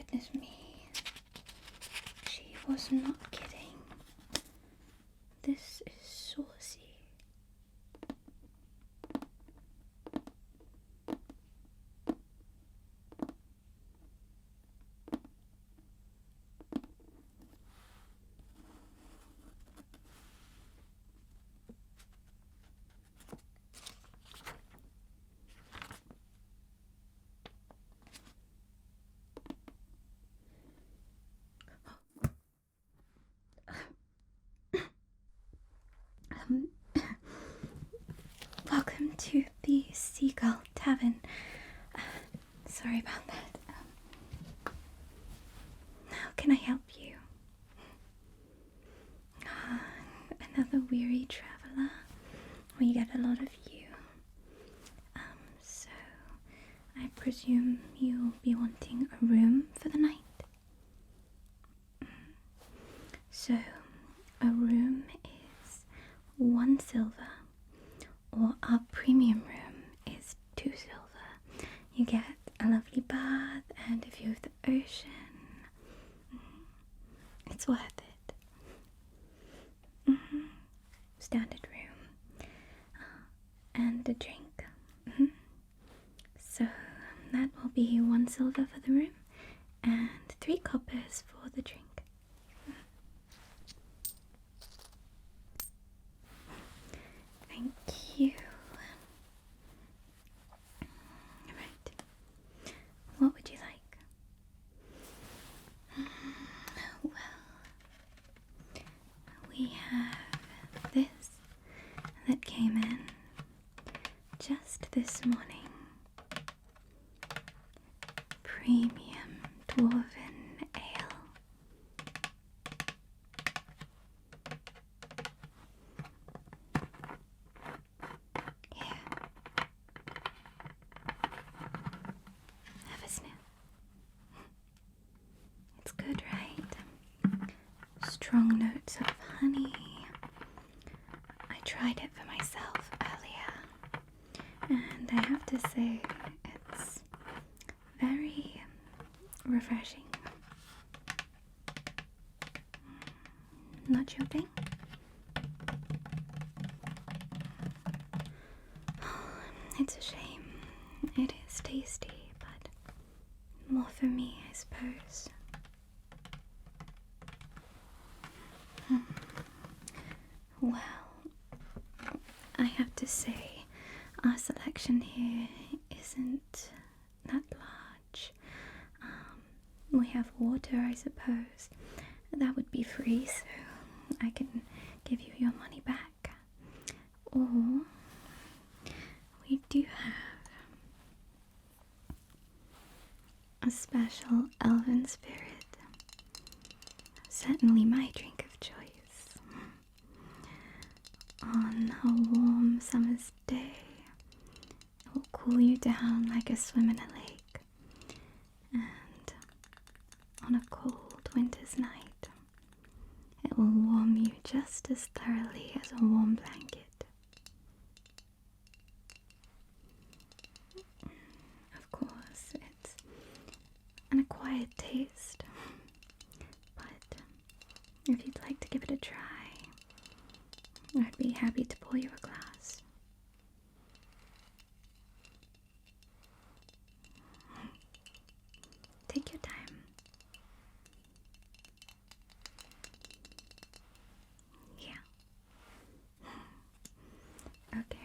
goodness me. She was not kidding. This is saucy. Welcome to the Seagull Tavern. Sorry about that. How can I help you? Another weary traveler. We get a lot of you. So I presume you'll be wanting a room for the night. So a room is 1 silver, or our premium room is 2 silver. You get a lovely bath and a view of the ocean. It's worth it. Standard room. And a drink. So that will be 1 silver for the room and 3 coppers for the drink. Thank you. Right. What would you like? Well, we have this that came in just this morning. Premium Dwarven Ale. Have a sniff. It's good, right? Strong notes of honey. I tried it for myself earlier, and I have to say it's very refreshing. Not your thing? It's a shame. It is tasty, but more for me, I suppose. Well, I have to say, our selection here isn't that large. We have water, I suppose. That would be free, so I can give you your money back. Or we do have a special elven spirit. Certainly my drink of choice. On a warm summer's day, it will cool you down like a swim in a lake. And on a cold winter's night, it will warm you just as thoroughly as a warm blanket. Of course, it's an acquired taste, but if you'd like to give it a try, I'd be happy to pour you a glass. Take your time. Yeah. Okay.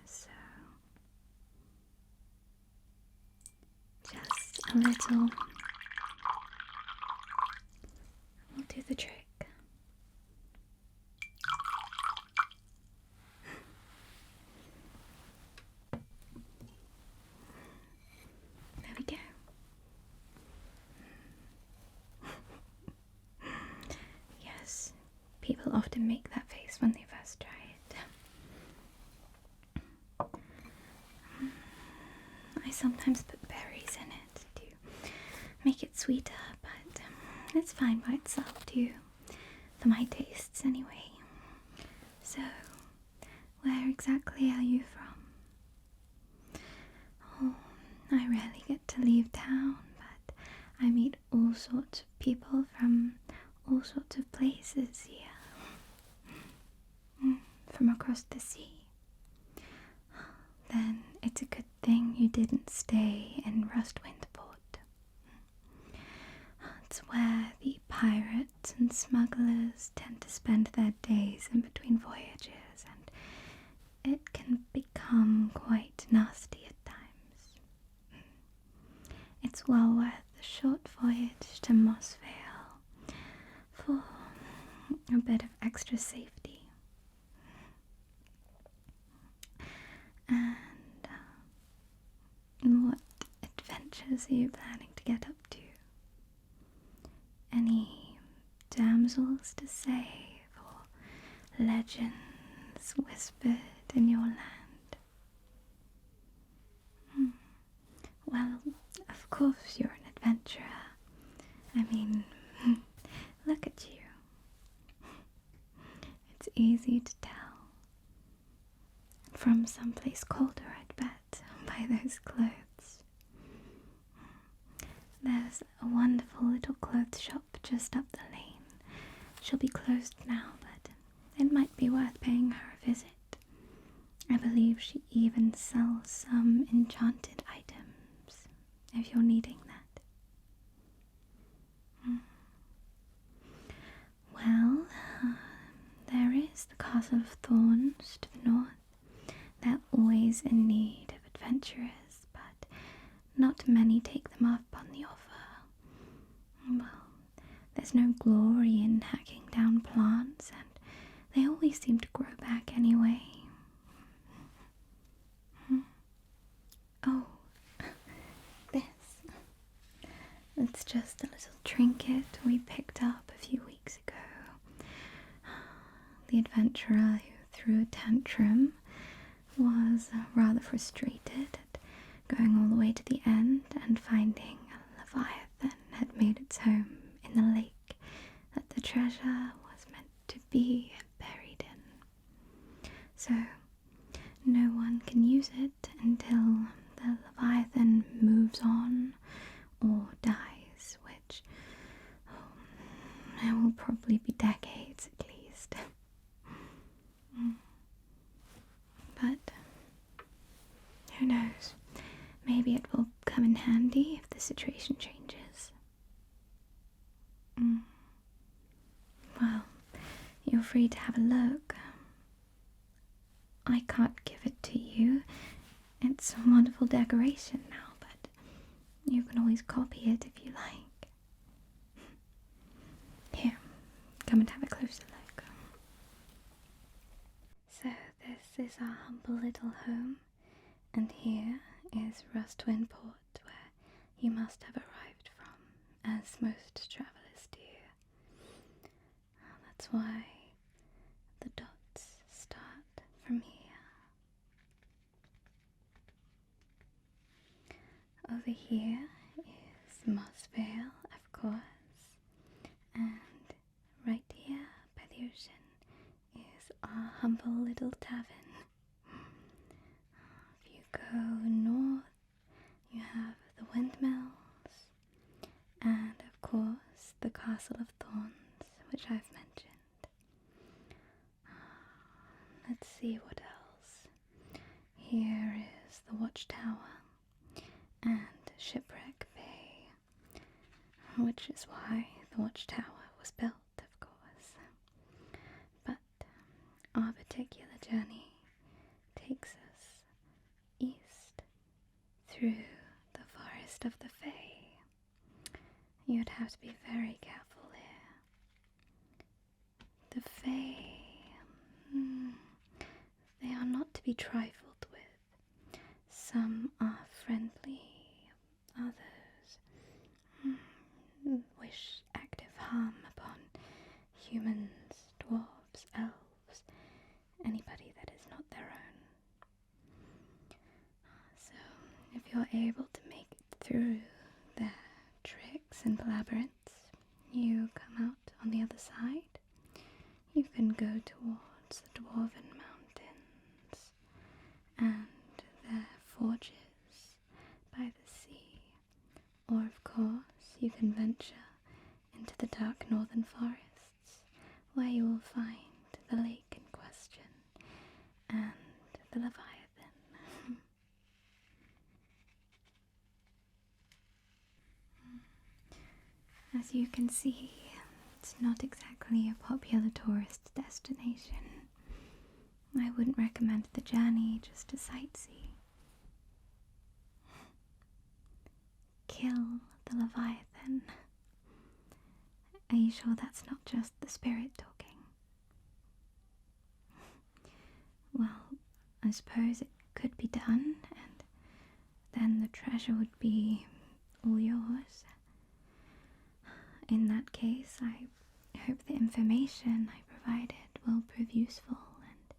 So, just a little will do the trick. There we go. Yes, people often make that face when they first try it. I sometimes put berries in it to make it sweeter, but it's fine by itself too, for my tastes anyway. So, Where exactly are you from? Oh, I rarely get to leave town, but I meet all sorts of people from all sorts of places here. From across the sea. Then it's a good thing you didn't stay in Rustwindport. It's where the pirates and smugglers tend to spend their days in between voyages, and it can become quite nasty at times. It's well worth the short voyage to Mossvale for a bit of extra safety. And what adventures are you planning to get up to? Any damsels to save, or legends whispered in your land? Well, of course you're an adventurer. I mean, look at you. It's easy to tell. From someplace colder, I'd bet, by those clothes. There's a wonderful little clothes shop just up the lane. She'll be closed now, but it might be worth paying her a visit. I believe she even sells some enchanted items, if you're needing that. Well, there is the Castle of Thorns to the north. They're always in need of adventurers, but not many take them up on the offer. Well, there's no glory in hacking down plants, and they always seem to grow back anyway. Oh, this. It's just a little trinket we picked up a few weeks ago. The adventurer who threw a tantrum was rather frustrated at going all the way to the end and finding a Leviathan had made its home in the lake that the treasure was meant to be buried in. So no one can use it until the Leviathan moves on or dies, which it will probably be decades at least. But who knows? Maybe it will come in handy if the situation changes. Well, you're free to have a look. I can't give it to you. It's a wonderful decoration now, but you can always copy it if you like. Here, come and have a closer look. So this is our humble little home, and here is Rustwindport, where you must have arrived from, as most travellers do. That's why the dots start from here. Over here is Mossvale, of course, and right here by the ocean is our humble little tavern. If you go north, you have the windmills, and of course the Castle of Thorns, which I've mentioned. Let's see what else. Here is the Watchtower and Shipwreck Bay, which is why the Watchtower was built, of course. But our particular journey takes us east through the Forest of the Fae. You'd have to be very careful here. The Fae, they are not to be trifled with. Some are friendly, others wish active harm upon humans, dwarves, elves, anybody that is not their own. So, if you're able to make it through their tricks and labyrinths, you come out on the other side. You can go towards the Dwarven Mountain. adventure into the dark northern forests, where you will find the lake in question and the Leviathan. As you can see, it's not exactly a popular tourist destination. I wouldn't recommend the journey just to sightsee. Kill the Leviathan. Are you sure that's not just the spirit talking? Well, I suppose it could be done, and then the treasure would be all yours. In that case, I hope the information I provided will prove useful, and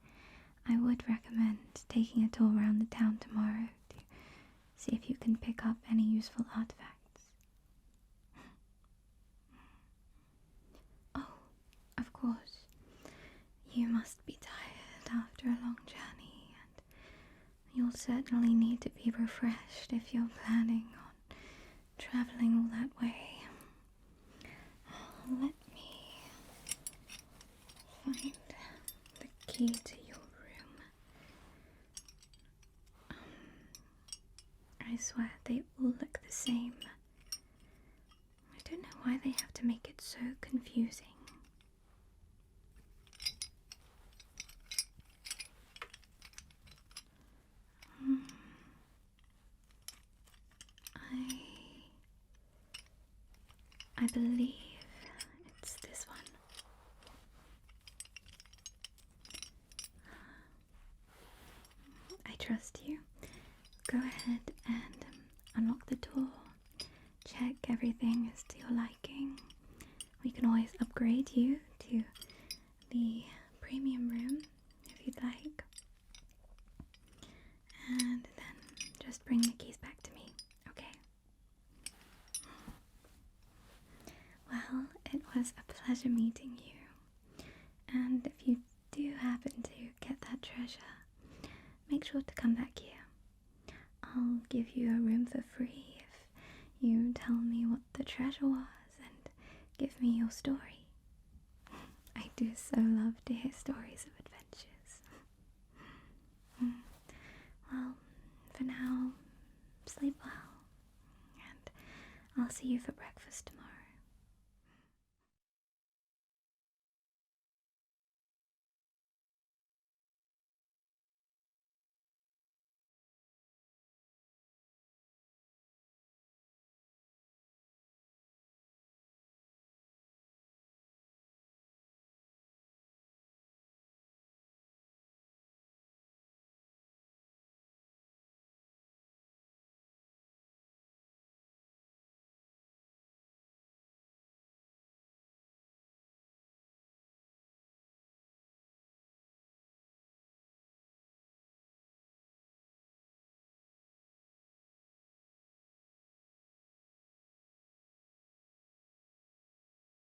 I would recommend taking a tour around the town tomorrow to see if you can pick up any useful artifacts. Oh, of course, you must be tired after a long journey, and you'll certainly need to be refreshed if you're planning on traveling all that way. Let me find the key to your room. I swear they all look the same. I don't know why they have to make it so confusing. I believe it's this one. I trust you. Go ahead and unlock the door. Check everything is to your liking. We can always upgrade you to the premium room if you'd like. And then just bring the keys back to me, okay? Well, it was a pleasure meeting you. And if you do happen to get that treasure, make sure to come back here. I'll give you a room for free if you tell me what the treasure was and give me your story. I do so love to hear stories of adventures. Well, for now, sleep well, and I'll see you for breakfast tomorrow.